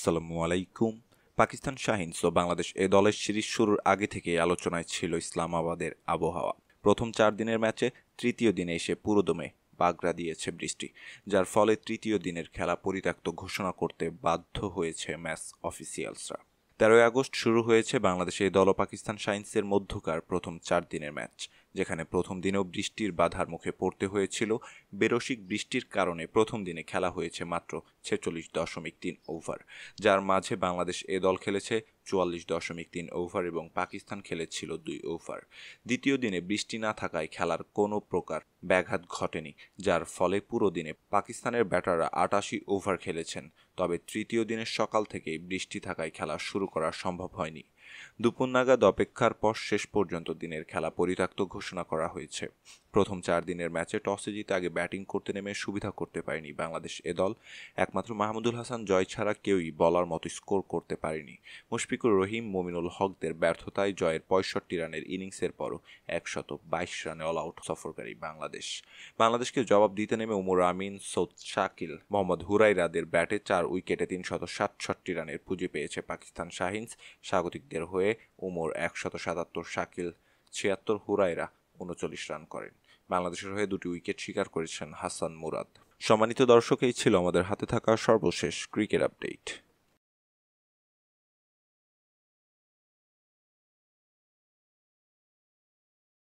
আসসালামু আলাইকুম। পাকিস্তান শাহিনস ও বাংলাদেশ এ দলের সিরিজ শুরুর আগে থেকেই আলোচনায় ছিল ইসলামাবাদের আবহাওয়া। প্রথম 4 দিনের ম্যাচে তৃতীয় দিনে এসে পুরোদমে বাগড়া দিয়েছে বৃষ্টি, যার ফলে তৃতীয় দিনের খেলা পরিত্যক্ত ঘোষণা করতে বাধ্য হয়েছে ম্যাচ অফিসিয়ালসরা। 13 আগস্ট শুরু হয়েছে বাংলাদেশ এ দল ও পাকিস্তান শাহিনসের মধ্যকার প্রথম 4 দিনের ম্যাচ, যেখানে প্রথম দিনেও বৃষ্টির বাধার মুখে পড়তে হয়েছিল। বেরসিক বৃষ্টির কারণে প্রথম দিনে খেলা হয়েছে মাত্র 46.3 ওভার, যার মাঝে বাংলাদেশ এ দল খেলেছে 44.3 ওভার এবং পাকিস্তান খেলেছিল 2 ওভার। দ্বিতীয় দিনে বৃষ্টি না থাকায় খেলার কোনো প্রকার ব্যাঘাত ঘটেনি, যার ফলে পুরো দিনে পাকিস্তানের ব্যাটাররা 88 ওভার খেলেছেন। তবে তৃতীয় দিনের সকাল থেকেই বৃষ্টি থাকায় খেলা শুরু করা সম্ভব হয়নি। দুপুর নাগাদ অপেক্ষার পর শেষ পর্যন্ত দিনের খেলা পরিত্যক্ত ঘোষণা করা হয়েছে। প্রথম 4 দিনের ম্যাচে টসে জিতে আগে ব্যাটিং করতে নেমে সুবিধা করতে পারেনি বাংলাদেশ এ দল। একমাত্র মাহমুদুল হাসান জয় ছাড়া কেউই বলার মতো স্কোর করতে পারেনি। মুশফিকুর রহিম, মুমিনুল হকদের ব্যর্থতায় জয়ের 65 রানের ইনিংসের পরও 122 রানে অল আউট সফরকারী বাংলাদেশকে জবাব দিতে নেমে উমর আমিন, সৌদ শাকিল, মোহাম্মদ হুরাইরাদের ব্যাটে 4 উইকেটে 367 রানের পুঁজি পেয়েছে পাকিস্তান শাহিনস। স্বাগতিকদের হয়ে উমর 177, শাকিল 76, হুরাইরা 39 রান করেন। বাংলাদেশের হয়ে 2টি উইকেট শিকার করেছেন হাসান মুরাদ। সম্মানিত দর্শক, এই ছিল আমাদের হাতে থাকা সর্বশেষ ক্রিকেট আপডেট।